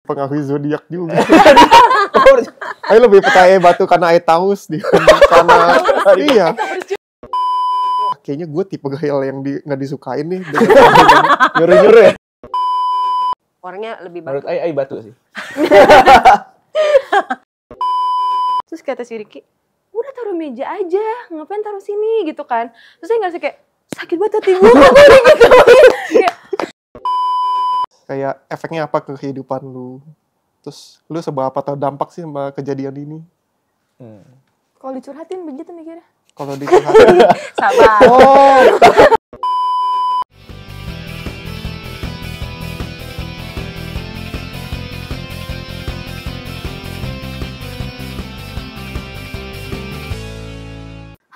pengaruh zodiak juga. Ayo lebih percaya batu karena air taus di karena iya. Kayaknya gue tipe gayal yang nggak disukain nih. Nyuruh-nyuruh ya. Orangnya lebih batu. Menurut Ai batu sih. Terus kata si Ricky, udah taruh meja aja, ngapain taruh sini gitu kan. Terus saya ngerasa kayak, sakit banget hati gue digituin. Kayak efeknya apa ke kehidupan lu? Terus lu seberapa terdampak sih sama kejadian ini? Kalau dicurhatin begitu mikirnya. Kalau dicurhatin. Sabar. Oh.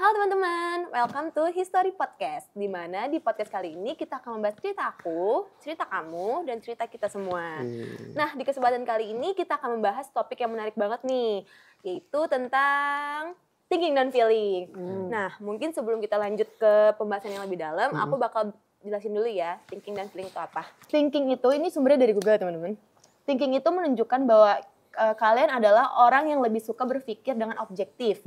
Halo teman-teman, welcome to History Podcast. Dimana di podcast kali ini kita akan membahas cerita aku, cerita kamu, dan cerita kita semua. Nah, di kesempatan kali ini kita akan membahas topik yang menarik banget nih, yaitu tentang thinking dan feeling. Nah, mungkin sebelum kita lanjut ke pembahasan yang lebih dalam, aku bakal jelasin dulu ya, thinking dan feeling itu apa. Thinking itu, ini sumbernya dari Google teman-teman. Thinking itu menunjukkan bahwa kalian adalah orang yang lebih suka berpikir dengan objektif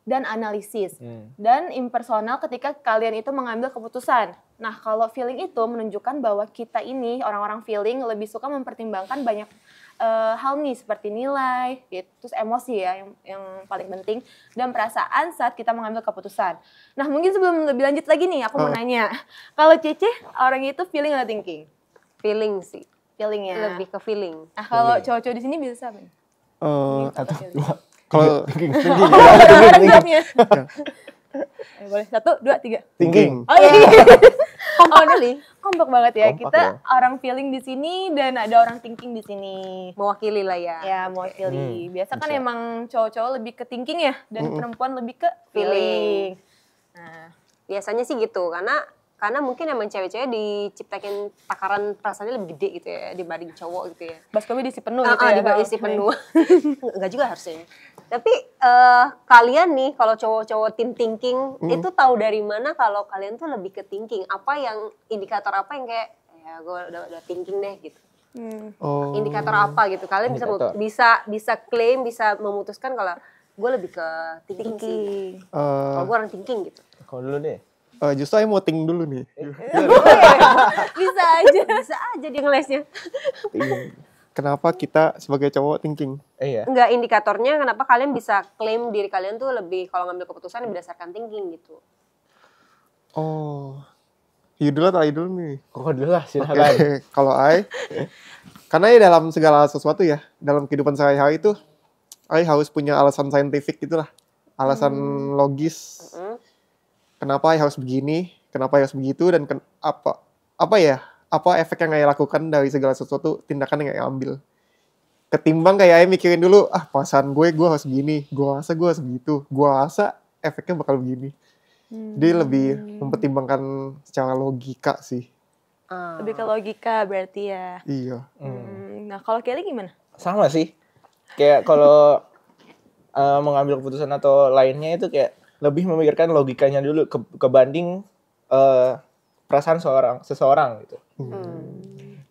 dan analisis dan impersonal ketika kalian itu mengambil keputusan. Nah, kalau feeling itu menunjukkan bahwa kita ini orang-orang feeling lebih suka mempertimbangkan banyak hal nih seperti nilai, gitu, terus emosi ya yang paling penting dan perasaan saat kita mengambil keputusan. Nah, mungkin sebelum lebih lanjut lagi nih, aku mau nanya, kalau Cece orang itu feeling atau thinking? Feeling sih. Feeling ya. Lebih ke feeling. Nah, kalau cowok-cowok di sini bisa apa nih? Satu, dua. Kalau boleh 1, 2, 3. thinking. Oh iya. Kompak kali. Kompak banget ya. Kompak Kita ya. orang feeling di sini dan ada orang thinking di sini. Mewakili lah ya. Ya, mewakili. Biasa kan bisa. emang cowok-cowok lebih ke thinking ya dan perempuan lebih ke feeling. Nah, Biasanya sih gitu, karena mungkin emang cewek-cewek diciptakan takaran perasaannya lebih gede gitu ya dibanding cowok gitu ya. baskomnya diisi penuh gitu ya. Diisi penuh. Enggak juga harusnya. Tapi kalian nih kalau cowok-cowok thinking itu tahu dari mana kalau kalian tuh lebih ke thinking? Apa yang indikator apa yang kayak ya gue udah thinking deh gitu. Oh. Indikator apa gitu? Kalian bisa klaim, bisa memutuskan kalau gue lebih ke thinking sih. Kalau gue orang thinking gitu. Kalau dulu deh. Justru saya mau think dulu nih. Bisa aja. Bisa aja dia ngelesnya. Kenapa kita sebagai cowok thinking? Iya. Enggak, indikatornya kenapa kalian bisa klaim diri kalian tuh lebih kalau ngambil keputusan berdasarkan thinking gitu. Oh. Yudul atau Idul nih? Kok dulu lah silakan. Oke, kalau karena ya dalam segala sesuatu ya, dalam kehidupan sehari-hari itu, harus punya alasan saintifik gitulah, alasan logis. Kenapa harus begini, kenapa harus begitu, dan apa efek yang Ayah lakukan dari segala sesuatu tindakan yang Ayah ambil. Ketimbang kayak Ayah mikirin dulu, perasaan gue harus begini, gue harus begitu, gue rasa efeknya bakal begini. Dia lebih mempertimbangkan secara logika sih. Lebih ke logika berarti ya. Iya. Nah, kalau Kelly gimana? Sama sih. Kayak kalau mengambil keputusan atau lainnya itu kayak lebih memikirkan logikanya dulu kebanding perasaan seseorang gitu.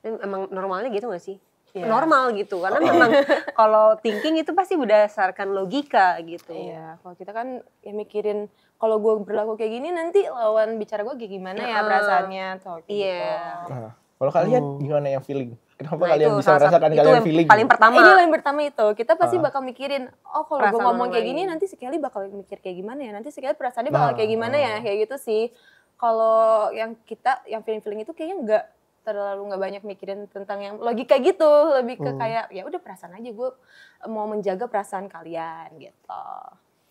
Emang normalnya gitu gak sih? Iya. Normal gitu, karena memang kalau thinking itu pasti berdasarkan logika gitu. Iya, kalau kita kan ya mikirin kalau gue berlaku kayak gini nanti lawan bicara gue kayak gimana ya perasaannya atau gitu. Iya. Nah, kalau kalian gimana yang feeling? Kenapa Nah, kalian itu bisa salah merasakan itu kalian yang feeling? paling pertama. Ini yang pertama itu, kita pasti bakal mikirin, oh kalau gue Perasaan ngomong orang kayak gini lain. nanti si Kelly bakal mikir kayak gimana ya, nanti si Kelly perasaannya bakal kayak gimana ya, kayak gitu sih. Kalau yang feeling-feeling itu kayaknya nggak banyak mikirin tentang yang logika gitu, lebih ke kayak ya udah perasaan aja, gue mau menjaga perasaan kalian gitu.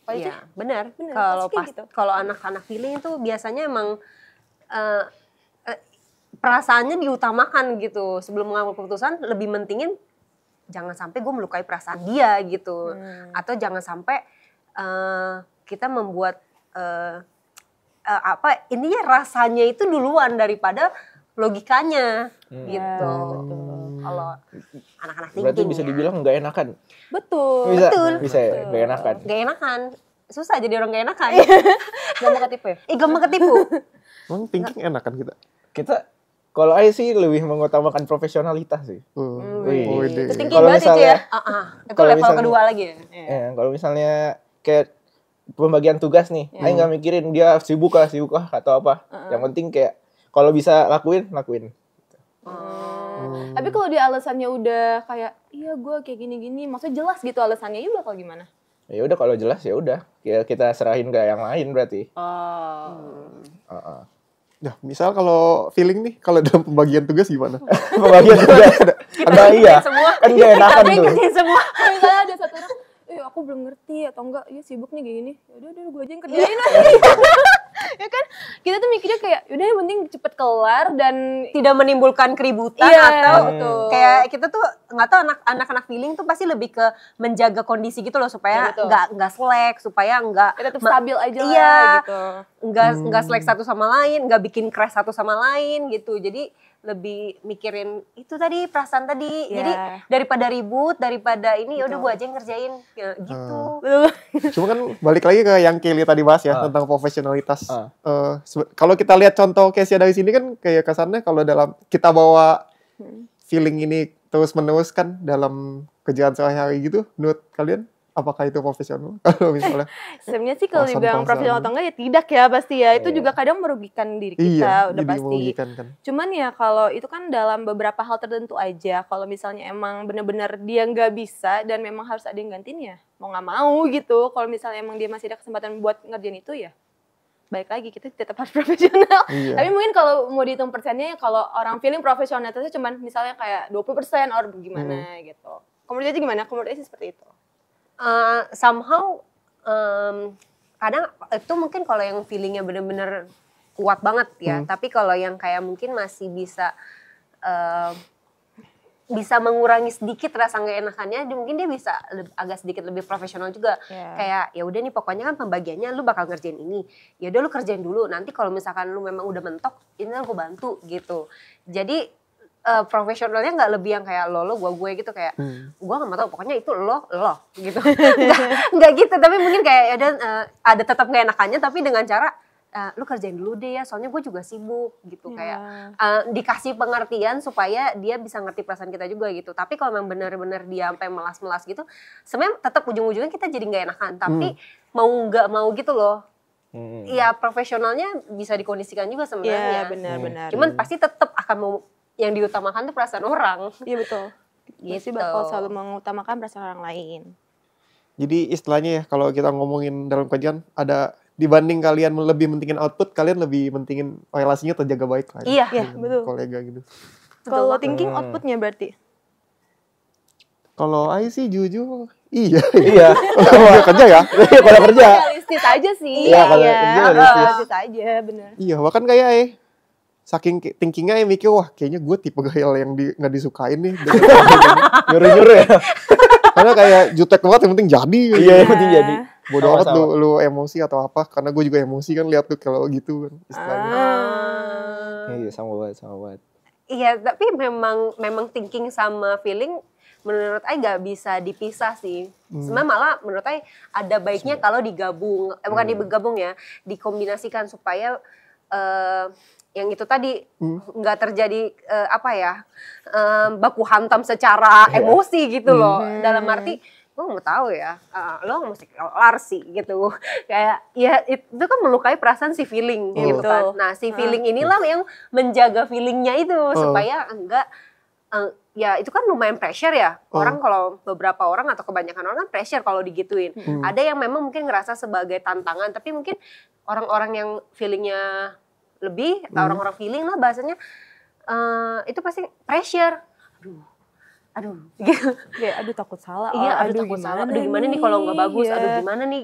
Iya, benar. Pasti kayak gitu. Kalau anak-anak feeling itu biasanya emang perasaannya diutamakan gitu. Sebelum mengambil keputusan lebih mentingin jangan sampai gue melukai perasaan dia gitu. Atau jangan sampai kita membuat intinya rasanya itu duluan daripada logikanya gitu. Kalau anak-anak thinking Berarti bisa dibilang nggak enakan. Betul. Bisa ya, nggak enakan. gak enakan. Susah jadi orang gak enakan. Gak mau ketipu ya? Gampang ketipu. Emang thinking enak kan kita? Kita Kalau Ai sih lebih mengutamakan profesionalitas sih. Wih. Itu thinking Kalau banget itu misalnya- ya. Itu Kalau level misalnya- kedua lagi ya. Kalau misalnya kayak pembagian tugas nih, Ai nggak mikirin dia sibuk kah atau apa. Yang penting kayak kalau bisa lakuin. Tapi kalau dia alasannya udah kayak, iya gue kayak gini-gini, maksudnya jelas gitu alasannya, ya bakal gimana? Ya udah kalau jelas ya udah, kita serahin ke yang lain berarti. Nah, misal kalau feeling nih, kalau dalam pembagian tugas gimana? Pembagian tugas ada iya. semua. Kan gak enakan Tapi tuh. kerjain semua. Misalnya ada satu orang, aku belum ngerti atau enggak, iya sibuk nih kayak gini. Yaudah gue aja yang kerjain. Ya kan, kita tuh mikirnya kayak, yaudah yang penting cepet kelar dan Tidak menimbulkan keributan Iya, atau betul. kayak kita tuh nggak tahu anak-anak feeling tuh pasti lebih ke menjaga kondisi gitu loh supaya Ya, betul. nggak slack, supaya nggak kita tetap stabil aja lah Iya. gitu. nggak slack satu sama lain, nggak bikin crash satu sama lain gitu. Jadi lebih mikirin itu tadi, perasaan tadi. Iya. Jadi daripada ribut, daripada ini ya udah gue aja yang ngerjain ya, gitu. Cuma kan balik lagi ke yang Kelly tadi bahas ya tentang profesionalitas. Kalau kita lihat contoh case dari sini kan kayak kesannya kalau dalam kita bawa feeling ini terus menerus kan dalam kerjaan sehari-hari gitu, menurut kalian apakah itu profesional? Kalau misalnya Sebenarnya sih kalau Alasan dibilang pasar. profesional atau enggak ya tidak ya pasti ya. Itu juga kadang merugikan diri kita, udah jadi pasti. merugikan kan. Cuman ya kalau itu kan dalam beberapa hal tertentu aja. Kalau misalnya emang bener-bener dia nggak bisa dan memang harus ada yang gantiin ya mau nggak mau gitu. Kalau misalnya emang dia masih ada kesempatan buat ngerjain itu ya baik lagi kita tetap harus profesional. Iya. Tapi mungkin kalau mau dihitung persennya ya kalau orang feeling profesional itu cuman misalnya kayak 20% or gimana gitu. Menurut aja gimana? Menurut aja sih seperti itu. Somehow kadang itu mungkin kalau yang feelingnya bener-bener kuat banget ya. Tapi kalau yang kayak mungkin masih bisa mengurangi sedikit rasa nggak enakannya, mungkin dia bisa agak sedikit lebih profesional juga. Kayak ya udah nih pokoknya kan pembagiannya lu bakal ngerjain ini. Ya udah lu kerjain dulu. Nanti kalau misalkan lu memang udah mentok, ini aku bantu gitu. Jadi profesionalnya nggak lebih yang kayak lo gue gitu kayak gue nggak mau tahu pokoknya itu lo gitu nggak gitu, tapi mungkin kayak ada tetap nggak enakannya tapi dengan cara lu kerjain dulu deh ya soalnya gue juga sibuk gitu kayak dikasih pengertian supaya dia bisa ngerti perasaan kita juga gitu. Tapi kalau memang benar-benar dia sampai melas-melas gitu sebenarnya tetap ujung-ujungnya kita jadi nggak enakan, tapi mau nggak mau gitu loh. Ya profesionalnya bisa dikondisikan juga sebenarnya. Iya benar-benar. Cuman pasti tetap akan mau yang diutamakan tuh perasaan orang. Iya betul. Gitu. Bakal selalu mengutamakan perasaan orang lain. Jadi istilahnya ya kalau kita ngomongin dalam kajian ada dibanding kalian lebih mentingin output, kalian lebih mentingin relasinya terjaga baik lah. Iya, dengan betul. kolega gitu. Kalau thinking outputnya berarti? Kalau Ai sih jujur, iya. Iya. Kalau kerja ya. Kalau kerja. Realistis aja sih. Iya, kalau kerja realistis. realistis aja, bener. Iya, bahkan kayak saking thinkingnya mikir wah kayaknya gue tipe gayal yang nggak disukain nih. Nyuruh-nyuruh ya. Karena kayak jutek banget yang penting jadi. Iya, yang penting jadi. Bodoh amat Sama-sama. lu emosi atau apa, karena gue juga emosi kan lihat tuh kalau gitu kan istilahnya. Iya, sama banget. Iya, tapi memang thinking sama feeling menurut Ai nggak bisa dipisah sih. Sebenarnya malah menurut Ai ada baiknya kalau digabung, bukan digabung ya, dikombinasikan supaya yang itu tadi nggak terjadi baku hantam secara emosi gitu loh. Dalam arti gue mau tahu ya, lo mesti kelar sih gitu. Kayak ya itu kan melukai perasaan si feeling gitu kan. Nah si feeling inilah yang menjaga feelingnya itu supaya enggak ya itu kan lumayan pressure ya. Orang kalau beberapa orang atau kebanyakan orang kan pressure kalau digituin. Ada yang memang mungkin ngerasa sebagai tantangan, tapi mungkin orang-orang yang feelingnya lebih, atau orang-orang feeling lah bahasanya, itu pasti pressure. Aduh, gitu. Kayak aduh takut salah. Iya, aduh takut salah. Aduh gimana nih kalau nggak bagus? Iya. Aduh gimana nih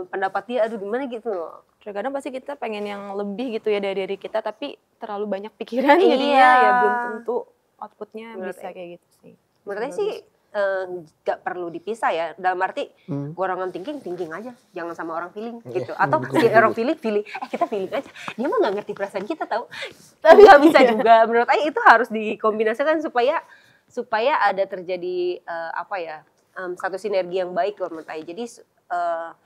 pendapat dia? Aduh gimana gitu loh. Terkadang pasti kita pengen yang lebih gitu ya dari diri kita, tapi terlalu banyak pikiran Iya. jadinya ya belum tentu outputnya Menurut bisa kayak gitu sih. Menurut saya sih nggak perlu dipisah ya. Dalam arti gue orang thinking aja, jangan sama orang feeling gitu. Atau si orang feeling, kita feeling aja. Dia mah nggak ngerti perasaan kita tahu. Tapi nggak bisa juga. Menurut saya itu harus dikombinasikan supaya ada terjadi satu sinergi yang baik menurut saya. Jadi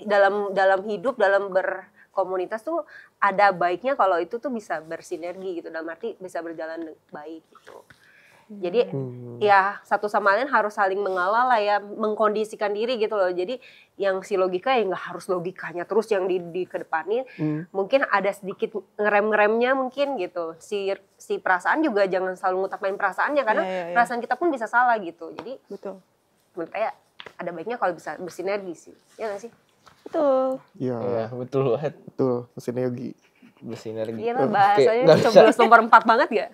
dalam hidup, dalam komunitas tuh ada baiknya kalau itu tuh bisa bersinergi gitu, dalam arti bisa berjalan baik gitu. Jadi ya satu sama lain harus saling mengalah lah ya, mengkondisikan diri gitu loh. Jadi yang si logika ya nggak harus logikanya terus yang dikedepanin. Mungkin ada sedikit ngerem-ngeremnya mungkin gitu. Si perasaan juga jangan selalu ngutamain perasaannya karena perasaan kita pun bisa salah gitu. Jadi Betul. menurut saya ada baiknya kalau bisa bersinergi sih. Ya nggak sih? Betul. Iya, Iya, betul banget. betul, sinergi. Bersinergi. Iya lah Kayak bahasanya nggak bisa, 11 nomor 4 banget gak?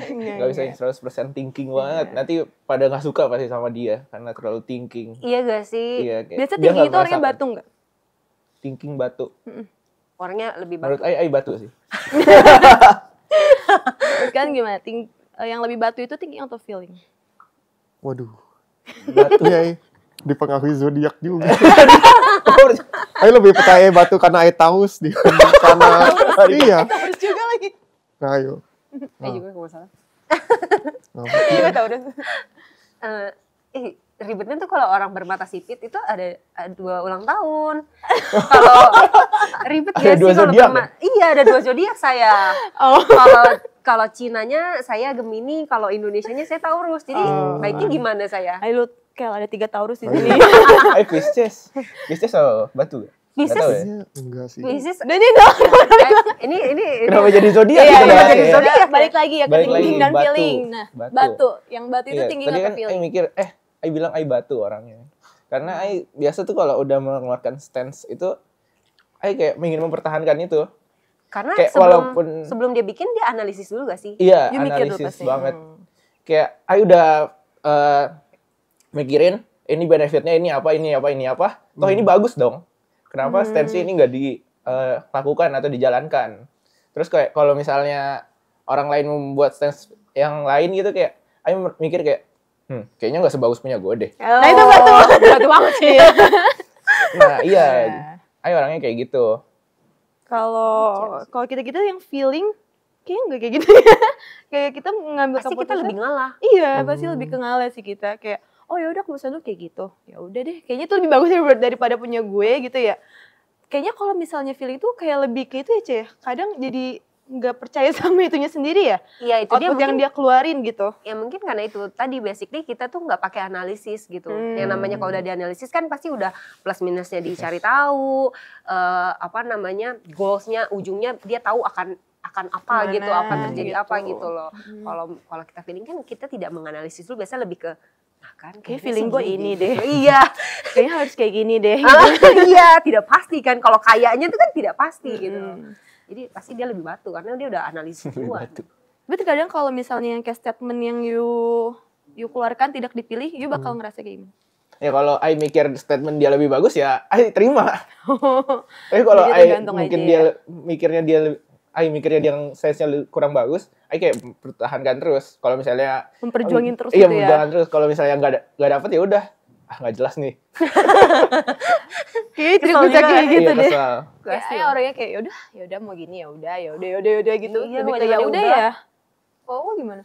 nggak bisa yang 100% thinking banget. Nanti pada nggak suka pasti sama dia karena terlalu thinking. Iya gak sih? Iya, kayak Biasa dia tinggi nggak itu orangnya merasakan. batu nggak? Thinking batu. Orangnya lebih Menurut bagus. Ai batu sih. Kan gimana? Yang lebih batu itu thinking atau feeling? Waduh. Batu. Iya, dipengaruhi zodiak juga. Ayo lebih percaya batu karena air taus di karena iya. Harus juga lagi. Nah, ayo. Juga gak masalah. Nah, Iya tahu udah. Ribetnya tuh kalau orang bermata sipit itu ada 2 ulang tahun. Kalau ribet Ada ya dua sih kalau zodiak iya ada 2 zodiak saya. Oh. Kalau Cinanya saya Gemini, kalau Indonesianya saya Taurus. Jadi baiknya gimana saya? Ayo lu kayak ada 3 Taurus di sini. Ai Pisces. Pisces oh, batu. Pisces? Nggak tahu ya. iya, enggak sih. Pisces Dan ini dong. ini Kenapa jadi zodiak Iya, kita iya, bahas jadi ya? zodiak. Balik lagi ya ke Balik thinking lagi, dan batu. feeling. Nah, Batu. batu. Yang batu itu Iya, thinking tadi atau kan Ai feeling? mikir Ai bilang Ai batu orangnya. Karena Ai biasa tuh kalau udah mengeluarkan stance itu Ai kayak ingin mempertahankan itu. karena Kayak sebelum dia bikin dia analisis dulu gak sih? Iya, You mikir dulu analisis pasti. banget. Kayak Ai udah mikirin ini benefitnya ini apa. Toh ini bagus dong. Kenapa stance ini nggak dilakukan atau dijalankan? Terus kayak kalau misalnya orang lain membuat stance yang lain gitu kayak Ai mikir kayak kayaknya nggak sebagus punya gue deh. Nah, itu batu. Batu banget sih. Nah iya, Ai orangnya kayak gitu. Kalau kita yang feeling kayaknya nggak kayak gitu ya. Kayak kita ngambil Pasti kita lebih ngalah. Iya, pasti lebih ke ngalah sih kita. Kayak, oh ya udah keputusan lu kayak gitu. Ya udah deh, kayaknya itu lebih bagus daripada punya gue gitu ya. Kayaknya kalau misalnya feeling tuh kayak lebih ke itu ya, Ceh. Kadang jadi nggak percaya sama itunya sendiri ya. Iya itu dia Output yang mungkin dia keluarin gitu. ya mungkin karena itu tadi basically kita tuh nggak pakai analisis gitu. Yang namanya kalau udah dianalisis kan pasti udah plus minusnya dicari tahu, goalsnya ujungnya dia tahu akan apa Gimana, gitu, akan terjadi gitu. apa gitu loh. Kalau kita feeling kan kita tidak menganalisis dulu, biasanya lebih ke kan Kayak feeling gue ini deh. Iya. Kayaknya harus kayak gini deh. Iya, tidak pasti kan. Kalau kayaknya itu kan tidak pasti gitu. Jadi pasti dia lebih batu karena dia udah analisis duluan. Tapi terkadang kalau misalnya yang kayak statement yang you keluarkan tidak dipilih, you bakal ngerasa kayak gini. Ya kalau Ai mikir statement dia lebih bagus ya Ai terima. Tapi kalau Jadi Ai tergantung mungkin aja dia ya. mikirnya dia yang size-nya kurang bagus, Ai kayak pertahankan terus. Kalau misalnya Memperjuangin terus iya, gitu ya. memperjuangkan terus. Kalau misalnya nggak dapet ya udah, nggak jelas nih. Kayak Kesel bisa juga. kayak gitu Iya, deh. kesal. Kayak orangnya kayak ya udah mau gini ya udah gitu. Iya, Lebih pokoknya kayak ya udah. udah ya. Oh, gimana?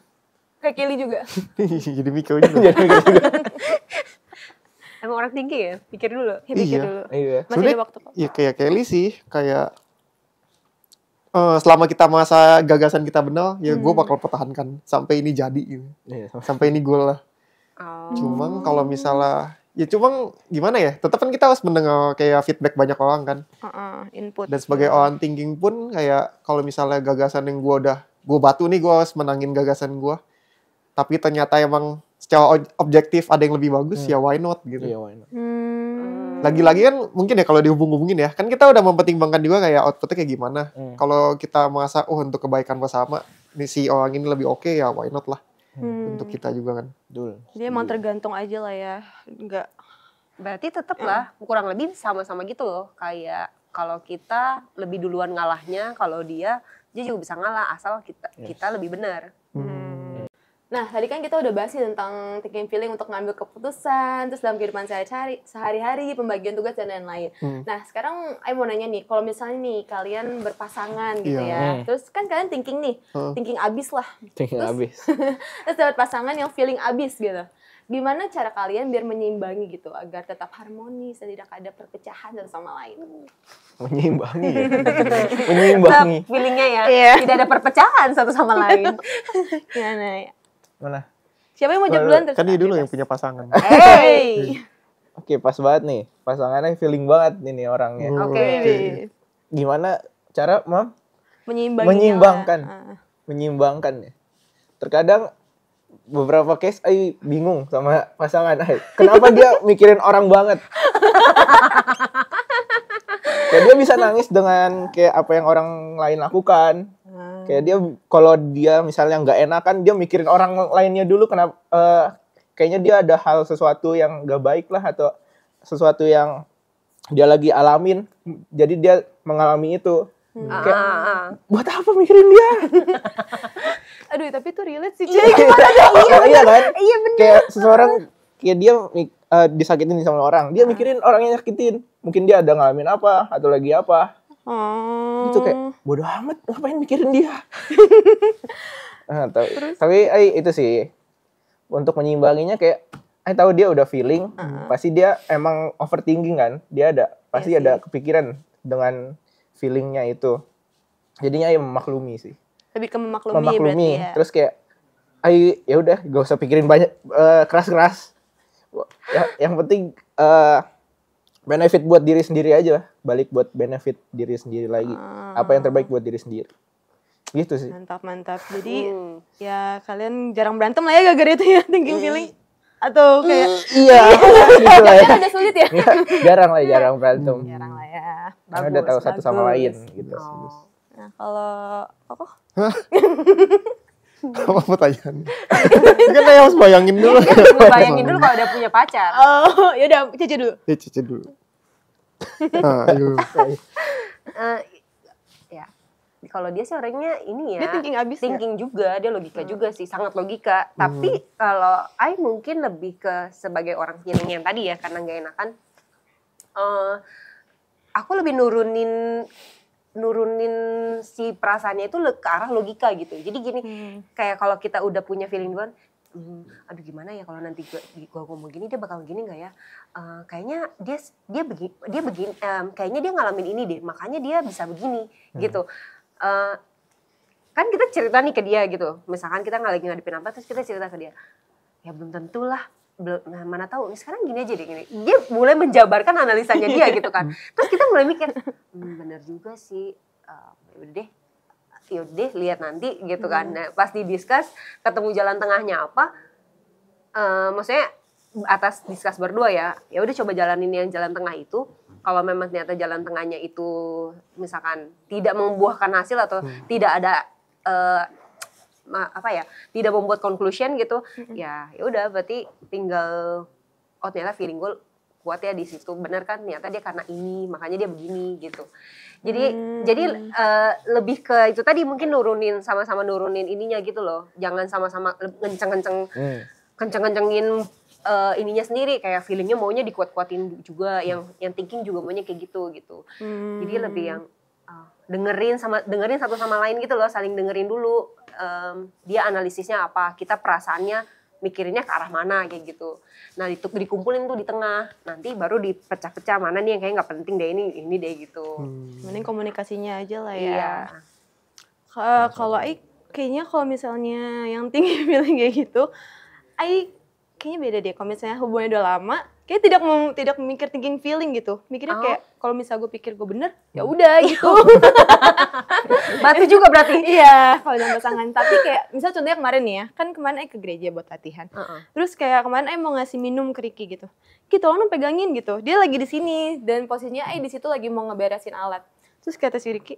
Kayak Kelly juga. Jadi mikir juga. Emang orang tinggi ya, pikir dulu. Ya, pikir Iya. dulu. Iya. Masih Sebenarnya, ada waktu kok. ya kayak Kelly sih, kayak selama kita masa gagasan kita benar, ya gue bakal pertahankan sampai ini jadi gitu. Iya, sama. Sampai ini goal lah. Cuma kalau misalnya gimana ya? Tetap kan kita harus mendengar kayak feedback banyak orang kan. Input. Dan sebagai orang thinking pun kayak kalau misalnya gagasan yang gue batu nih, gue harus menangin gagasan gue. Tapi ternyata emang secara objektif ada yang lebih bagus, ya why not gitu. Iya, why not? Lagi-lagi kan mungkin ya kalau dihubung-hubungin ya, kan kita udah mempertimbangkan juga kayak outputnya kayak gimana. Kalau kita merasa untuk kebaikan bersama, nih si orang ini lebih oke, ya why not lah. Untuk kita juga kan. Betul. Dia emang tergantung aja lah ya. Enggak. Berarti tetap lah kurang lebih sama-sama gitu loh. Kayak kalau kita lebih duluan ngalahnya, kalau dia juga bisa ngalah asal kita lebih benar. Nah, tadi kan kita udah bahas nih tentang thinking feeling untuk ngambil keputusan, terus dalam kehidupan sehari-hari, pembagian tugas dan lain-lain. Nah, sekarang Ai mau nanya nih, kalau misalnya nih kalian berpasangan gitu ya, terus kan kalian thinking nih, thinking abis lah. Thinking abis. Terus dapat pasangan yang feeling abis gitu. gimana cara kalian biar menyeimbangi gitu agar tetap harmonis dan tidak ada perpecahan satu sama lain? Menyeimbangi ya. Menyeimbangi. Feelingnya ya, Iya. tidak ada perpecahan satu sama lain. Gimana ya? Mana? Siapa yang mau jawab duluan? Kan dia dulu yang punya pasangan. Hey. Oke, pas banget nih. Pasangannya feeling banget nih orangnya. Oke. Gimana cara Menyeimbangkan. menyeimbangkan ya. Terkadang beberapa case bingung sama pasangan. Kenapa dia mikirin orang banget? Kayak dia bisa nangis dengan kayak apa yang orang lain lakukan. Kayak dia kalau dia misalnya nggak enakan, dia mikirin orang lainnya dulu. Kenapa? Kayaknya dia ada hal sesuatu yang nggak baik lah atau sesuatu yang dia lagi alamin. Jadi dia mengalami itu. Kayak, buat apa mikirin dia? Aduh, tapi itu relate sih. Iya kan? Iya bener. Kayak seseorang kayak dia disakitin sama orang, dia mikirin orang yang nyakitin. Mungkin dia ada ngalamin apa atau lagi apa. Itu kayak bodoh amat, ngapain mikirin dia? Tapi itu sih untuk menyeimbanginya kayak tahu dia udah feeling, pasti dia emang overthinking kan. Dia pasti ada kepikiran dengan feelingnya itu. Jadinya ya memaklumi sih. Lebih ke memaklumi berarti ya. Terus kayak ya udah gak usah pikirin banyak keras-keras. Yang penting benefit buat diri sendiri aja. Balik buat benefit diri sendiri lagi. Apa yang terbaik buat diri sendiri. Gitu sih. Mantap. Jadi ya kalian jarang berantem lah ya gara-gara itu ya, thinking feeling. Atau kayak Iya. Gitu lah ya. kan ada sulit ya? Jarang berantem. Jarang lah ya. Karena udah tahu satu sama lain gitu. Nah, kalau Apa pertanyaan? Kan saya harus bayangin dulu. Bayangin dulu kalau udah punya pacar. oh, ya udah Cece dulu. Cece dulu. Ayo. Ya, kalau dia sih orangnya ini ya. Dia thinking abis thinking juga, dia logika juga sih, sangat logika. Tapi kalau I mungkin lebih ke sebagai orang feeling yang tadi ya, karena nggak enakan. Aku lebih nurunin si perasaannya itu ke arah logika gitu. Jadi gini, kayak kalau kita udah punya feeling duluan, aduh gimana ya kalau nanti gua ngomong gini dia bakal gini nggak ya? Kayaknya dia begini, kayaknya dia ngalamin ini deh, makanya dia bisa begini gitu. Kan kita cerita nih ke dia gitu. Misalkan kita nggak lagi ngadepin apa, terus kita cerita ke dia. Ya belum tentu lah. Mana tahu sekarang gini aja deh gini. Dia mulai menjabarkan analisanya dia gitu kan. Terus kita mulai mikir, bener juga sih. Yaudah deh lihat nanti gitu kan. Nah, pas didiskus ketemu jalan tengahnya apa? Maksudnya atas diskus berdua ya. Ya udah coba jalanin yang jalan tengah itu. Kalau memang ternyata jalan tengahnya itu misalkan tidak membuahkan hasil atau tidak ada tidak membuat conclusion gitu, ya udah berarti tinggal ternyata feeling gue kuat ya di situ, benar kan ternyata dia karena ini makanya dia begini gitu. Jadi lebih ke itu tadi, mungkin sama-sama nurunin ininya gitu loh, jangan sama-sama kenceng-kencengin ininya sendiri, kayak feelingnya maunya dikuat-kuatin juga, yang thinking juga maunya kayak gitu. Jadi lebih yang dengerin satu sama lain gitu loh, saling dengerin dulu. Dia analisisnya apa, kita perasaannya mikirinnya ke arah mana kayak gitu. Nah itu dikumpulin tuh di tengah, nanti baru dipecah-pecah mana nih yang kayak nggak penting deh, ini deh gitu. Mending komunikasinya aja lah ya. Iya. Kalau kayaknya kalau misalnya yang tinggi feeling kayak gitu, kayaknya beda deh. Kalau misalnya hubungannya udah lama, kayak tidak memikir thinking feeling gitu. Mikirnya kayak kalau misalnya gue pikir gue bener, ya udah gitu. Batu juga berarti. Iya, kalau dalam pasangan. Tapi kayak misalnya contohnya kemarin nih ya, kan kemarin ke gereja buat latihan. Terus kayak kemarin mau ngasih minum ke Ricky gitu. Ki tolong dong pegangin gitu. Dia lagi di sini dan posisinya di situ lagi mau ngeberesin alat. Terus kata si Ricky,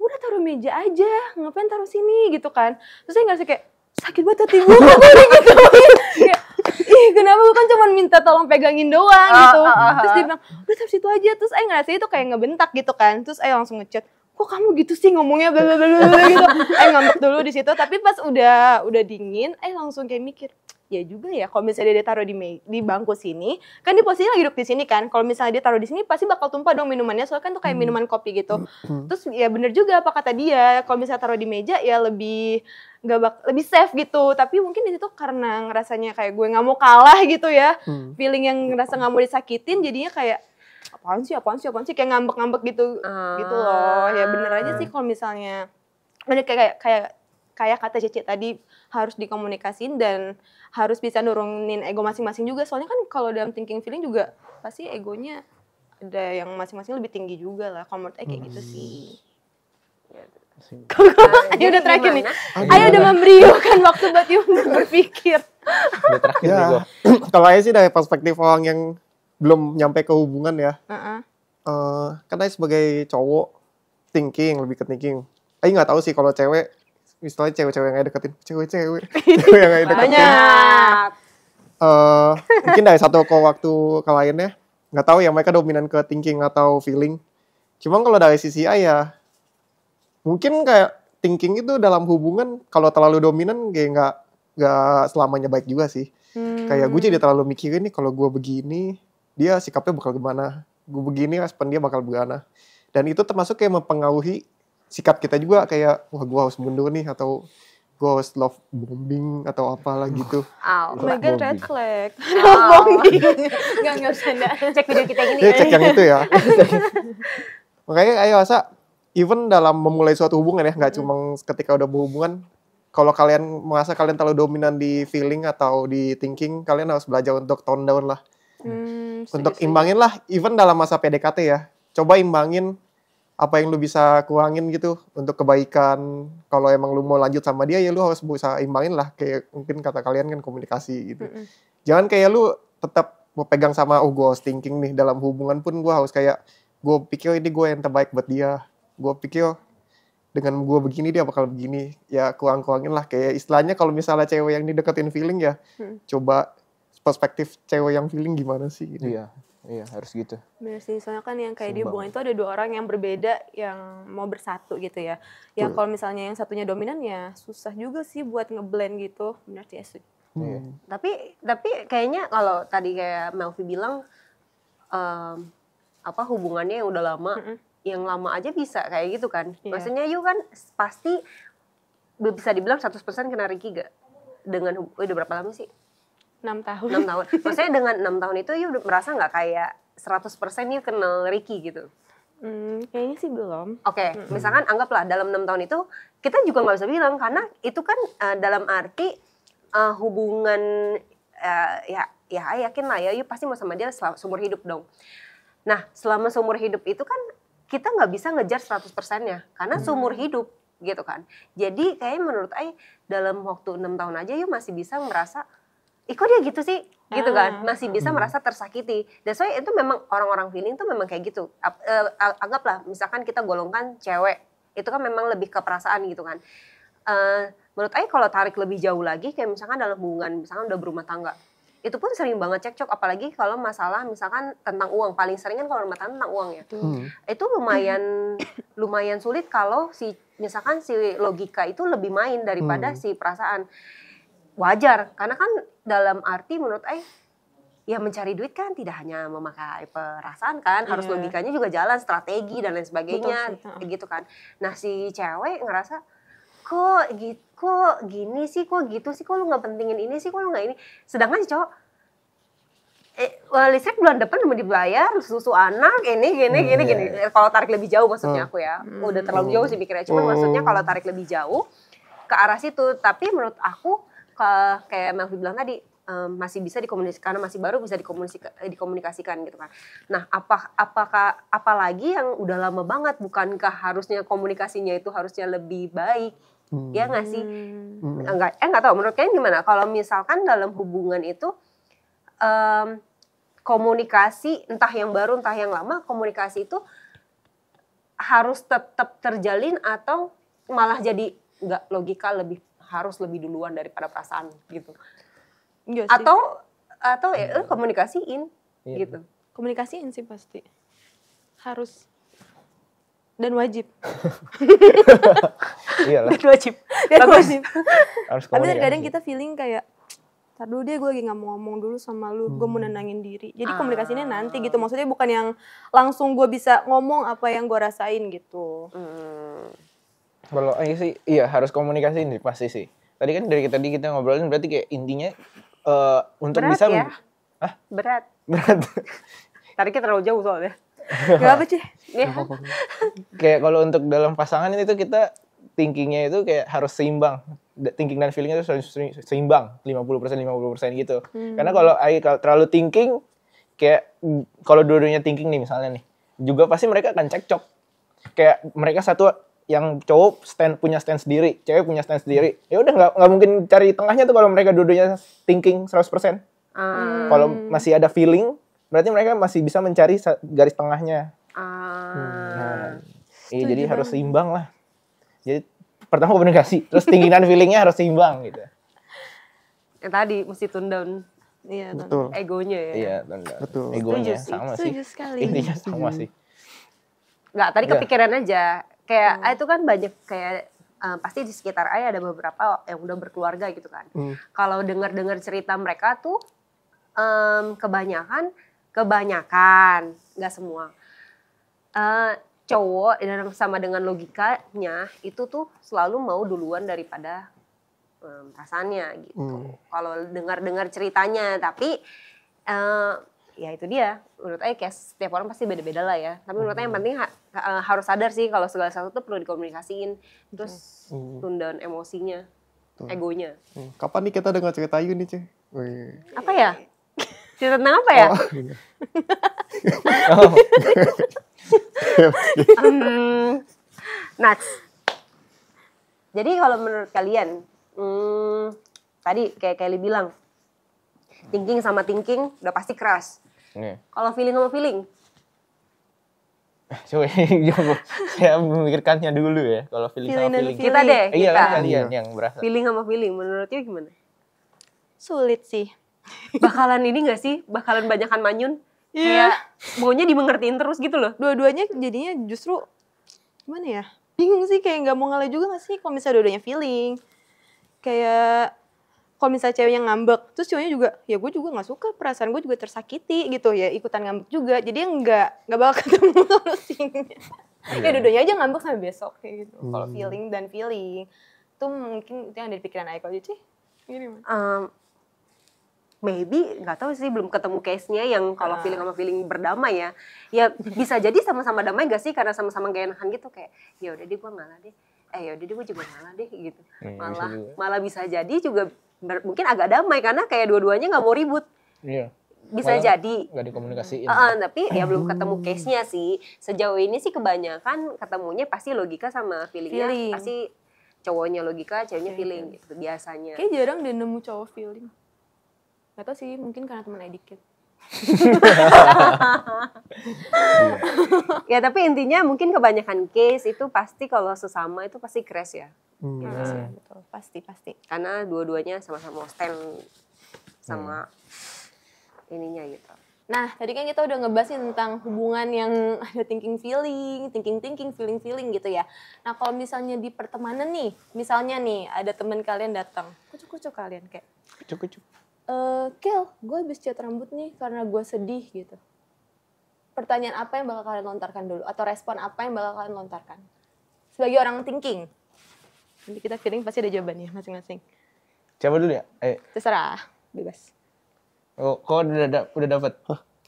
udah taruh meja aja, ngapain taruh sini gitu kan. Terus saya ngerasa kayak sakit banget hati gue gitu. Kayak, kenapa gue kan cuma minta tolong pegangin doang gitu. Terus dia bilang, udah taruh situ aja. Terus saya ngerasa itu kayak ngebentak gitu kan. Terus saya langsung ngechat, kok kamu gitu sih ngomongnya blablabla gitu. Ngambek dulu di situ. Tapi pas udah dingin, langsung kayak mikir, ya juga ya kalau misalnya dia taruh di bangku sini, kan dia posisinya lagi duduk di sini kan. Kalau misalnya dia taruh di sini pasti bakal tumpah dong minumannya, soalnya kan tuh kayak minuman kopi gitu. Terus ya bener juga apa kata dia, kalau misalnya taruh di meja ya lebih lebih safe gitu. Tapi mungkin di situ karena ngerasanya kayak gue nggak mau kalah gitu ya, feeling yang ngerasa nggak mau disakitin, jadinya kayak apaan sih kayak ngambek-ngambek gitu gitu loh. Ya bener aja sih kalau misalnya bener kayak kata Cici tadi, harus dikomunikasin dan harus bisa nurunin ego masing-masing juga. Soalnya kan kalau dalam thinking feeling juga pasti egonya ada yang masing-masing lebih tinggi juga lah. Kalau menurut kayak gitu sih. Ayo udah terakhir nih. Ayo udah memberikan waktu buat you berpikir. Udah terakhir nih gue. Kalau saya sih dari perspektif orang yang belum nyampe ke hubungan ya. Karena sebagai cowok lebih ke thinking. Ayo nggak tahu sih kalau cewek, misalnya cewek-cewek yang deketin, cewek yang deketin. Banyak. Mungkin dari satu waktu ke lainnya, nggak tahu ya mereka dominan ke thinking atau feeling. Cuma kalau dari sisi A ya, mungkin kayak thinking itu dalam hubungan kalau terlalu dominan kayak nggak selamanya baik juga sih. Kayak gue jadi terlalu mikirin nih kalau gue begini, dia sikapnya bakal gimana. Gue begini, respon dia bakal gimana. Dan itu termasuk kayak mempengaruhi sikap kita juga, kayak wah gue harus mundur nih, atau gue harus love bombing atau apalah gitu. Oh my god, red flag. Love bombing. Enggak bercanda. Cek video kita ini. Cek yang itu ya. Makanya ayo rasa even dalam memulai suatu hubungan ya, nggak cuma ketika udah berhubungan. Kalau kalian merasa kalian terlalu dominan di feeling atau di thinking, kalian harus belajar untuk tone down lah. Untuk imbangin lah, even dalam masa PDKT ya. Coba imbangin apa yang lu bisa kurangin gitu untuk kebaikan. Kalau emang lu mau lanjut sama dia, ya lu harus berusaha imbangin lah. Kayak mungkin kata kalian kan komunikasi gitu. Jangan kayak lu tetap mau pegang sama, gue harus thinking nih. Dalam hubungan pun gue harus kayak, gue pikir ini gue yang terbaik buat dia. Gue pikir dengan gue begini dia bakal begini. Ya kurang-kurangin lah. Kayak istilahnya kalau misalnya cewek yang dideketin feeling ya, coba perspektif cewek yang feeling gimana sih gitu. Iya harus gitu. Bener sih, soalnya kan yang kayak di hubungan itu ada dua orang yang berbeda yang mau bersatu gitu ya. Yang kalau misalnya yang satunya dominan ya susah juga sih buat ngeblend gitu. Bener sih. Tapi kayaknya kalau tadi kayak Melvi bilang hubungannya yang udah lama, yang lama aja bisa kayak gitu kan. Maksudnya you kan pasti bisa dibilang 100% kena Ricky gak? Dengan udah berapa lama sih? 6 tahun. 6 tahun. Maksudnya dengan 6 tahun itu you merasa gak kayak 100% you kenal Ricky gitu? Kayaknya sih belum. Oke, misalkan anggaplah dalam 6 tahun itu kita juga gak bisa bilang, karena itu kan dalam arti hubungan ya yakin lah ya, you pasti mau sama dia seumur hidup dong. Nah, selama seumur hidup itu kan kita gak bisa ngejar 100%-nya, karena seumur hidup gitu kan. Jadi kayaknya menurut dalam waktu 6 tahun aja you masih bisa merasa, kok dia gitu sih? Gitu kan, masih bisa merasa tersakiti. Dan soalnya itu memang orang-orang feeling tuh memang kayak gitu. Anggaplah misalkan kita golongkan cewek, itu kan memang lebih ke perasaan gitu kan. Menurut kalau tarik lebih jauh lagi, kayak misalkan dalam hubungan, misalkan udah berumah tangga, itu pun sering banget cekcok, apalagi kalau masalah misalkan tentang uang. Paling sering kan kalau rumah tangga tentang uang ya. Itu lumayan sulit kalau misalkan si logika itu lebih main daripada si perasaan. Wajar, karena kan dalam arti menurut ya mencari duit kan tidak hanya memakai perasaan kan, harus logikanya juga jalan, strategi dan lain sebagainya gitu kan. Nah si cewek ngerasa kok gini sih, kok gitu sih, kok lu nggak pentingin ini sih, kok lu nggak ini. Sedangkan si cowok listrik bulan depan mau dibayar, susu anak, ini gini. Kalau tarik lebih jauh maksudnya aku ya, udah terlalu jauh sih pikirnya. Cuma maksudnya kalau tarik lebih jauh ke arah situ, tapi menurut aku kayak Melvi bilang tadi, masih bisa dikomunikasikan, karena masih baru bisa dikomunikasikan gitu kan. Nah, apalagi yang udah lama banget, bukankah harusnya komunikasinya itu harusnya lebih baik? Ya nggak sih? Nggak tahu. Menurut kalian gimana? Kalau misalkan dalam hubungan itu komunikasi, entah yang baru entah yang lama, komunikasi itu harus tetap terjalin atau malah jadi nggak logika, harus lebih duluan daripada perasaan gitu? Atau ya komunikasiin gitu. Komunikasiin sih pasti. Harus. Dan wajib. Iyalah. Dan wajib. Harus Tapi komunikasi. kadang kita feeling kayak tar dulu deh, gue lagi nggak mau ngomong dulu sama lu, gue mau nenangin diri. Jadi komunikasinya nanti gitu, maksudnya bukan yang langsung gue bisa ngomong apa yang gue rasain gitu. Kalau sih iya harus komunikasi nih pasti sih. Tadi kan dari tadi kita ngobrolin berarti kayak intinya untuk Berat bisa ya? Berat. berat. Tariknya terlalu jauh soalnya. Gak apa sih? Iya. Kayak kalau untuk dalam pasangan itu kita thinkingnya itu kayak harus seimbang. Thinking dan feelingnya itu harus seimbang, 50% gitu. Karena kalau terlalu thinking, kayak kalau dua-duanya thinking nih misalnya nih, juga pasti mereka akan cekcok. Kayak mereka satu yang cowok punya stand sendiri, cewek punya stand sendiri. Ya udah nggak mungkin cari tengahnya tuh kalau mereka dua-duanya thinking 100%. Kalau masih ada feeling, berarti mereka masih bisa mencari garis tengahnya. Iya, jadi harus seimbang lah. Jadi pertama komunikasi, terus thinking dan feelingnya harus seimbang gitu. Yang tadi mesti tune down Iya, Betul. egonya ya. Iya, Betul. egonya Setuju sih. sama sih. Setuju sekali. Intinya sama sih. Nggak, tadi Iya. kepikiran aja. Kayak itu kan banyak kayak pasti di sekitar Ayah ada beberapa yang udah berkeluarga gitu kan. Kalau dengar-dengar cerita mereka tuh kebanyakan nggak semua cowok dan sama dengan logikanya itu tuh selalu mau duluan daripada perasaannya gitu. Kalau dengar ceritanya, tapi ya itu dia. Menurut Ayah kayak setiap orang pasti beda-beda lah ya. Tapi menurut Ayah yang penting harus sadar sih kalau segala sesuatu tuh perlu dikomunikasiin. Terus tune down emosinya, egonya. Kapan nih kita dengar cerita Ayu nih, Ceh? Apa ya? Cerita tentang apa ya? Oh, Nats. Jadi kalau menurut kalian, tadi kayak Kelly bilang, thinking sama thinking udah pasti keras. nih. Kalau feeling sama feeling, Coba saya memikirkannya dulu ya. Kalau feeling Feeling sama dan feeling. kita deh, Iya kita. kan kalian yang berasa. Feeling sama feeling, menurutnya gimana? Sulit sih. Bakalan ini gak sih? Bakalan banyakan manyun? Kayak maunya dimengertiin terus gitu loh. Dua-duanya jadinya justru gimana ya? Bingung sih, kayak nggak mau ngalah juga nggak sih kalau misalnya dua-duanya feeling. Kayak kalau misalnya ceweknya ngambek, terus cowoknya juga, ya gue juga nggak suka, perasaan gue juga tersakiti gitu ya, ikutan ngambek juga. Jadi nggak bakal ketemu solusinya. Ya dua-duanya aja ngambek sampai besok kayak gitu. Kalau feeling dan feeling itu mungkin itu yang ada di pikiran Aiko aja sih. Gimana? Maybe nggak tahu sih, belum ketemu case-nya yang kalau feeling sama feeling berdamai ya. Ya bisa jadi sama-sama damai gak sih karena sama-sama gak enakan gitu, kayak ya udah deh gue ngalah deh. Ya udah deh gue juga ngalah deh gitu. Malah bisa jadi juga mungkin agak damai karena kayak dua-duanya nggak mau ribut. Iya. Bisa jadi. Nggak dikomunikasiin. Tapi ya belum ketemu case-nya sih. Sejauh ini sih kebanyakan ketemunya pasti logika sama feelingnya. Feeling. Pasti cowoknya logika, ceweknya feeling gitu biasanya. Kayak jarang deh nemu cowok feeling. Gak tau sih, mungkin karena temen Aik dikit. Ya tapi intinya mungkin kebanyakan case itu pasti kalau sesama itu pasti crash ya. Iya sih, betul. Pasti. Karena dua-duanya sama-sama stand sama ininya gitu. Nah, tadi kan kita udah ngebahas nih tentang hubungan yang ada thinking, feeling gitu ya. Nah, kalau misalnya di pertemanan nih, misalnya nih ada teman kalian datang, kucuk-kucuk kalian kayak, Cukup. Kel, gue habis cat rambut nih karena gue sedih gitu. Pertanyaan apa yang bakal kalian lontarkan dulu? Atau respon apa yang bakal kalian lontarkan? Sebagai orang thinking. Nanti kita feeling pasti ada jawabannya masing-masing. Siapa dulu ya? Terserah, bebas. Oh, kok udah dapet?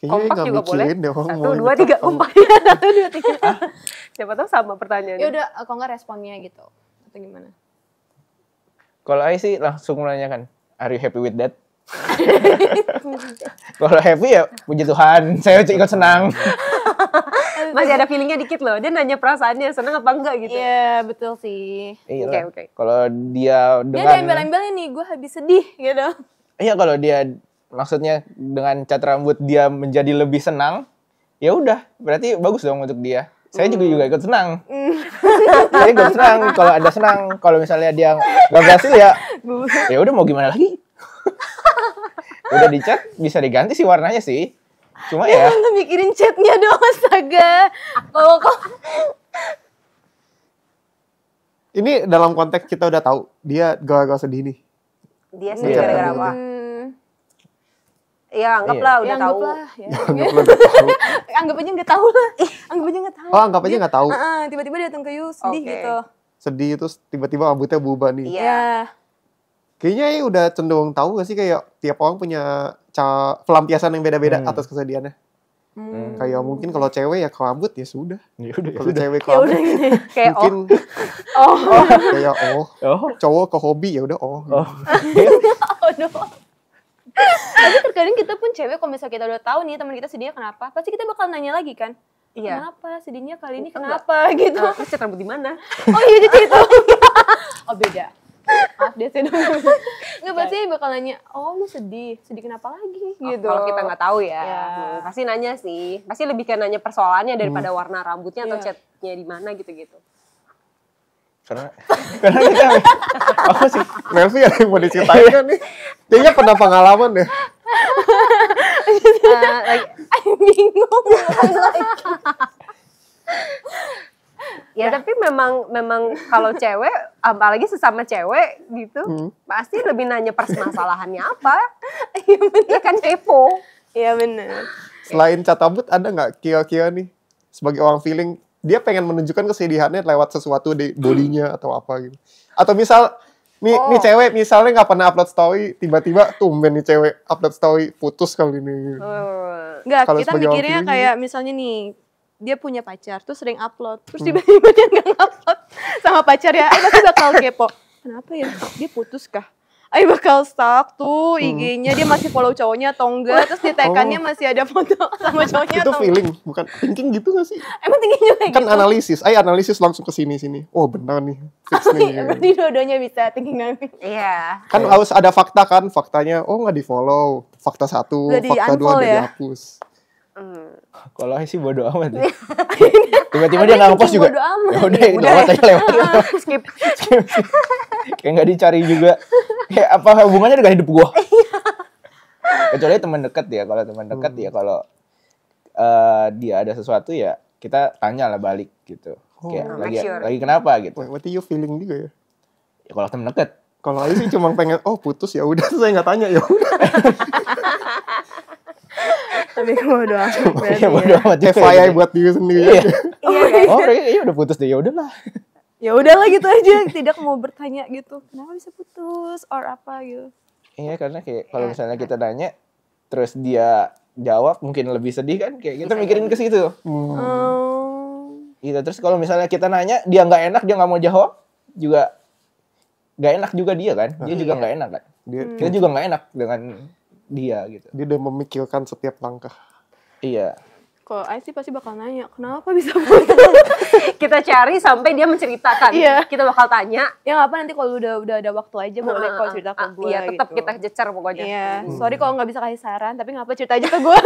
Kayaknya Kompak nggak juga boleh. mikirin deh orang 1, mau 2, 3 diketahui. kompak. 1, 2, 3. Siapa tahu sama pertanyaannya. Ya udah, kalau nggak responnya gitu. Atau gimana? Kalau Ai sih langsung menanyakan, are you happy with that? Kalau happy ya puji Tuhan, saya ikut senang. Masih ada feelingnya dikit loh. Dia nanya perasaannya seneng apa enggak gitu. Iya, betul sih. Iya. Oke. Kalau dia Dia dengan ada embel-embelnya nih, gue habis sedih gitu. Iya, kalau dia maksudnya dengan cat rambut dia menjadi lebih senang, ya udah, berarti bagus dong untuk dia. Saya juga ikut senang. Saya ikut senang kalau ada senang. Kalau misalnya dia nggak berhasil ya udah mau gimana lagi. Udah dicat bisa diganti sih warnanya sih. Cuma ya. Lu mikirin chatnya dong, astaga. Kalau Ini dalam konteks kita udah tahu dia gagal sedih nih. Dia sedih gara-gara apa? Ya anggaplah udah Ya, tahu. anggaplah, ya. Anggap lo udah tahu. Anggap aja nggak tahu lah. Anggap aja nggak tahu. Oh, anggap aja nggak tahu. Tiba-tiba dia datang ke you sedih Oke. gitu. Sedih terus tiba-tiba rambutnya berubah nih. Iya. Ya. Kayaknya ya udah cenderung tahu gak sih kayak tiap orang punya pelampiasan yang beda-beda atas kesedihannya. Kayak mungkin kalau cewek ya ke rambut ya sudah. Ya udah, Kalau cewek ke Ya rambut udah gini. Kayak mungkin kayak Oh. cowok ke hobi ya udah Oh. Aduh. Tapi terkadang kita pun cewek kalau misalnya kita udah tahu nih teman kita sedihnya kenapa, pasti kita bakal nanya lagi kan. Iya. Kenapa sedihnya kali ini kenapa gitu. Terus cat rambut di mana? Oh iya jadi itu. Oh beda. Maaf deh saya dong. Nggak pasti bakal nanya, oh lu sedih kenapa lagi gitu. Kalau kita nggak tahu ya, Ya. pasti nanya sih. Pasti lebih ke nanya persoalannya daripada warna rambutnya atau Iya. catnya di mana gitu-gitu. Karena kita apa sih? Melvi ada yang mau diceritain kan nih? Kayaknya pernah pengalaman ya. Bingung. Ya tapi memang kalau cewek, apalagi sesama cewek gitu, pasti lebih nanya permasalahannya apa. Iya kan kepo. Iya benar. Selain cat rambut ada nggak kira-kira nih sebagai orang feeling dia pengen menunjukkan kesedihannya lewat sesuatu di bodinya atau apa gitu. Atau misal nih cewek misalnya nggak pernah upload story, tiba-tiba tumben nih cewek upload story putus kali ini. Enggak, Kalau kita sebagai orang mikirnya feeling kayak misalnya nih dia punya pacar terus sering upload terus tiba-tiba dia nggak upload sama pacar ya, pasti bakal kepo. Kenapa ya? Dia putus kah? Ay bakal stalk tuh IG-nya dia masih follow cowoknya atau enggak, terus di tag-annya masih ada foto sama cowoknya Itu atau feeling, bukan thinking gitu gak sih? emang tingginya kayak Kan gitu. analisis langsung ke sini. Oh benar nih, fix nih. Berarti dua-duanya bisa thinkingan. Iya. Kan harus ada fakta kan, faktanya oh nggak di follow, fakta 1, Udah di fakta 2 unfollow udah ya? dihapus. Kalau sih bodo amat ya. Tiba-tiba dia nggak ngepost juga. bodo amat. Ya udah, lewat aja lewat. Skip. Kayak nggak dicari juga. Kayak apa hubungannya dengan hidup gua? Kecuali teman dekat ya. Kalau teman dekat ya kalau dia ada sesuatu ya kita tanya lah balik gitu. Kayak make sure. lagi kenapa gitu. Wah, berarti you feeling juga ya? Ya, kalau teman dekat. Kalau aja sih cuma pengen putus ya udah saya nggak tanya ya udah. Tapi bodo amat. Ya bodo amat juga. FYI buat diri sendiri. Iya. Iya. Oh, kayaknya udah putus deh. Ya udahlah. Ya udahlah gitu aja, tidak mau bertanya gitu. Kenapa bisa putus or apa gitu. Iya, karena kayak kalau misalnya kita nanya terus dia jawab mungkin lebih sedih kan, kayak kita mikirin ke situ. Gitu. Terus kalau misalnya kita nanya dia nggak enak, dia nggak mau jawab juga nggak enak juga dia kan, dia juga nggak enak kan. Kita juga nggak enak dengan dia gitu. Dia udah memikirkan setiap langkah. Iya. Kalau Ais sih pasti bakal nanya, kenapa bisa putus? Kita cari sampai dia menceritakan. Iya. Kita bakal tanya. Ya nggak apa, nanti kalau udah ada waktu aja boleh kok cerita ke gue. Iya, tetap gitu. kita jecer pokoknya. Iya, sorry kalau nggak bisa kasih saran, tapi nggak apa cerita aja ke gue.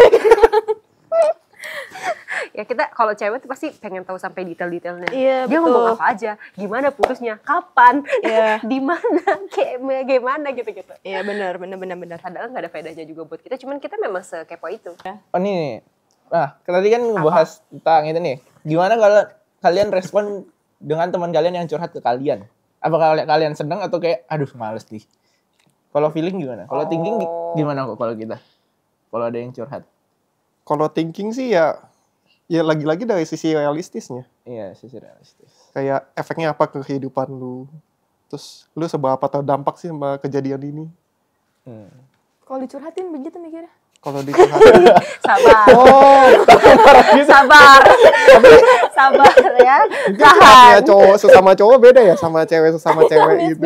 Ya kita kalau cewek tuh pasti pengen tahu sampai detail-detailnya. Iya, Dia betul. ngomong apa aja, gimana putusnya, kapan, Iya. di mana, kayak gimana gitu-gitu. Iya benar. Padahal nggak ada faedahnya juga buat kita, cuman kita memang sekepo itu. Oh nih. Nah, tadi kan ngebahas tentang itu nih. Gimana kalau kalian respon dengan teman kalian yang curhat ke kalian? Apakah kalian senang atau kayak aduh males nih? Kalau feeling gimana? Kalau thinking gimana kok kalau kita? Kalau ada yang curhat? Kalau thinking sih ya lagi-lagi dari sisi realistisnya. Iya, sisi realistis. Kayak efeknya apa ke kehidupan lu. Terus lu seberapa terdampak sih sama kejadian ini. Kalau dicurhatin begitu mikirnya. Kalau dicurhatin. Sabar, Oh, sabar ya. mungkin curhatnya cowok sesama cowok beda ya sama cewek sesama cewek gitu.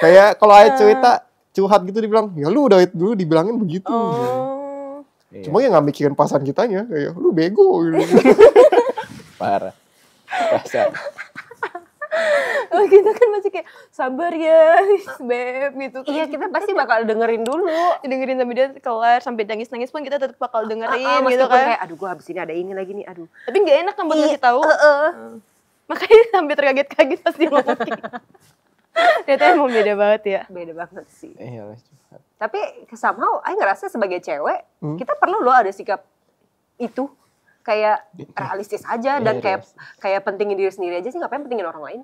Kayak kalau ada cerita curhat gitu dibilang, ya lu udah dulu dibilangin begitu. Oh. Iya. Cuma ya nggak mikirin pasan kitanya, kayak lu bego gitu. Parah. Rasa. Oh kita kan masih kayak sabar ya, beb gitu. Iya, kita pasti bakal dengerin dulu. Dengerin sampai dia kelar, sampai nangis-nangis pun kita tetap bakal dengerin gitu Meskipun kan. kayak, aduh gue habis ini ada ini lagi nih, aduh. Tapi nggak enak kan buat ngasih tahu. Makanya sampai terkaget-kaget pas dia ngomong gitu. Ternyata emang beda banget ya. Beda banget sih. Iya, curhat. Tapi somehow, Aing ngerasa sebagai cewek, kita perlu loh ada sikap itu. Kayak realistis aja dan kayak pentingin diri sendiri aja sih, ngapain pentingin orang lain.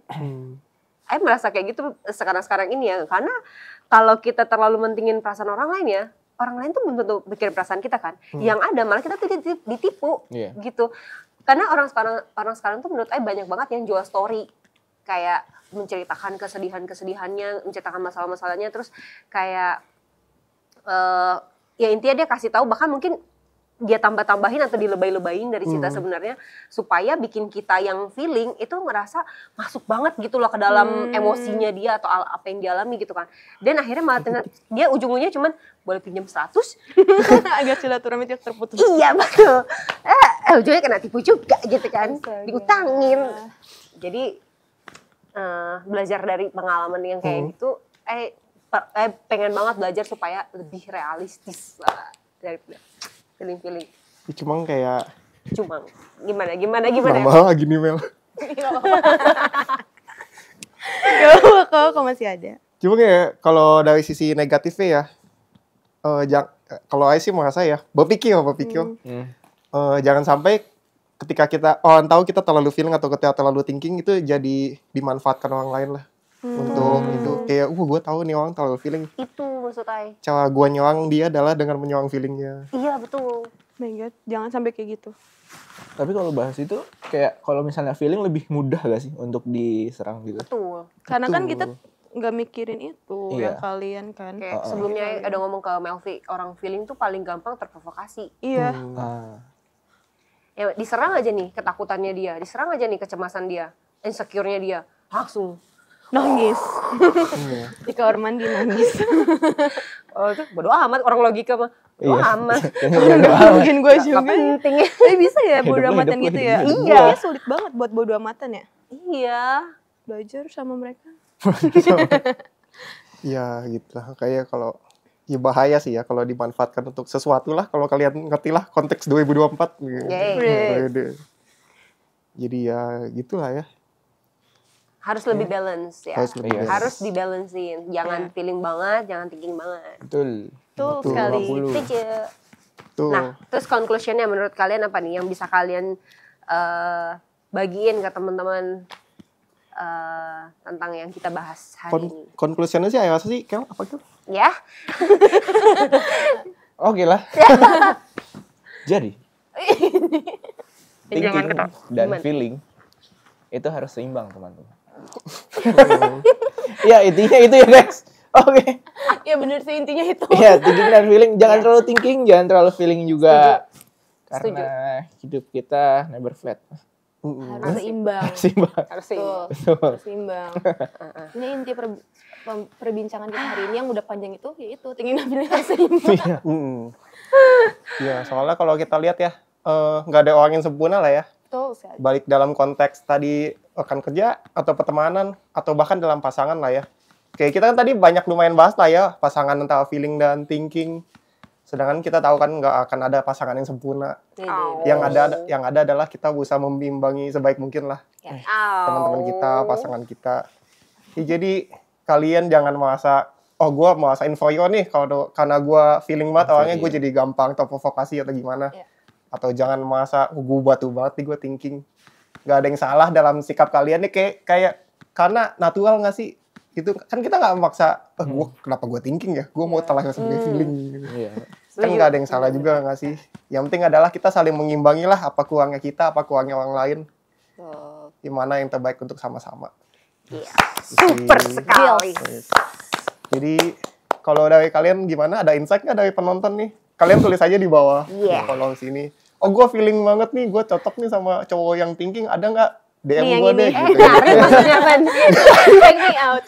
Aing merasa kayak gitu sekarang-sekarang ini ya, karena kalau kita terlalu mentingin perasaan orang lain ya, orang lain tuh belum tentu mikir perasaan kita kan. Yang ada malah kita tuh ditipu gitu. Karena orang sekarang tuh menurut saya banyak banget yang jual story, kayak menceritakan kesedihannya, menceritakan masalah-masalahnya, terus kayak ya intinya dia kasih tahu, bahkan mungkin dia tambah-tambahin atau dilebay-lebayin dari cerita sebenarnya, supaya bikin kita yang feeling itu ngerasa masuk banget gitu loh ke dalam emosinya dia atau apa yang dialami gitu kan. Dan akhirnya malah dia ujung-ujungnya cuman boleh pinjam 100. Agak silaturahmi tidak terputus. Iya betul. Ujungnya kena tipu juga gitu kan. Diutangin. Jadi belajar dari pengalaman yang kayak gitu, pengen banget belajar supaya lebih realistis lah daripada feeling-feeling. Cuma kayak Gimana? normal lagi nih Mel. Gak apa-apa kok masih ada. Cuma kayak kalau dari sisi negatifnya ya, kalau saya sih merasa ya, berpikir. Jangan sampai ketika kita orang tahu kita terlalu feeling atau kita terlalu thinking itu jadi dimanfaatkan orang lain lah. Untuk itu kayak gue tahu nih orang terlalu feeling. Itu maksud saya. Cara gue nyuang dia adalah dengan menyuang feelingnya. Iya betul. Oh my God, jangan sampai kayak gitu. Tapi kalau bahas itu kayak kalau misalnya feeling lebih mudah gak sih untuk diserang gitu? Betul. Karena kan kita nggak mikirin itu Iya. yang kalian kan. Kayak sebelumnya ada ngomong ke Melvi, orang feeling tuh paling gampang terprovokasi. Iya. Ya diserang aja nih ketakutannya dia, diserang aja nih kecemasan dia, insecure-nya dia, langsung Nangis. Di kamar mandi nangis. oh itu bodo amat, orang logika mah bodo amat. Mungkin gue juga. Gak penting ya. Tapi bisa ya bodo amatan gitu ya. Iya. Kayaknya sulit banget buat bodo amatan ya. Iya. Belajar sama mereka. Ya gitu lah. Kayak kalau ya bahaya sih ya kalau dimanfaatkan untuk sesuatu lah. Kalau kalian ngerti lah konteks 2024. Jadi ya gitulah ya. Harus lebih balance ya. Harus dibalancein. Jangan feeling banget, jangan thinking banget. Betul. Betul sekali. Tuh. Nah, terus conclusion-nya menurut kalian apa nih yang bisa kalian bagiin ke teman-teman tentang yang kita bahas hari ini? Conclusion-nya sih apa sih? Kel, apa itu? Ya. Oke lah. Jadi thinking dan feeling itu harus seimbang teman-teman. Ya intinya itu ya guys. Oke. Ya bener sih intinya itu. Iya, thinking dan feeling. Jangan terlalu thinking, jangan terlalu feeling juga. Karena hidup kita never flat. Harus seimbang. Harus seimbang. Harus seimbang. Ini inti perbincangan kita hari ini yang udah panjang itu, yaitu thinking dan feeling harus seimbang. Ya, soalnya kalau kita lihat ya, nggak ada orang yang sempurna lah ya. Betul sekali. Balik dalam konteks tadi rekan kerja atau pertemanan atau bahkan dalam pasangan lah ya. Kayak kita kan tadi banyak lumayan bahas lah ya pasangan antara feeling dan thinking. Sedangkan kita tahu kan nggak akan ada pasangan yang sempurna. Yang ada adalah kita berusaha membimbangi sebaik mungkin lah teman-teman kita, pasangan kita. Ya, jadi kalian jangan merasa gue merasa inferior nih karena gue feeling banget orangnya gue jadi gampang terprovokasi atau gimana. Atau jangan merasa gue batu banget nih gue thinking. Gak ada yang salah dalam sikap kalian nih kayak karena natural gak sih? Itu kan kita gak memaksa kenapa gue thinking ya? Gue mau telah sebagai feeling gitu. Kan gak ada yang salah juga gak sih? Yang penting adalah kita saling mengimbangi lah apa kurangnya kita, apa kurangnya orang lain. Gimana yang terbaik untuk sama-sama. Super sekali. Jadi kalau dari kalian gimana? Ada insight gak dari penonton nih? Kalian tulis aja di bawah kolom sini. Gue feeling banget nih, gue cocok nih sama cowok yang thinking. Ada nggak DM gue deh? Gitu. Maksudnya kan? Check me out.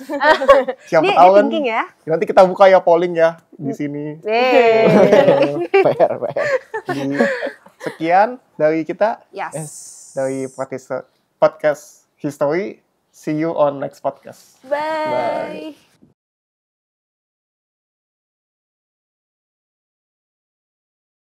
Siapa tahu kan? Ya? Nanti kita buka ya polling ya di sini. PR. Jadi, sekian dari kita. Dari podcast History. See you on next podcast. Bye.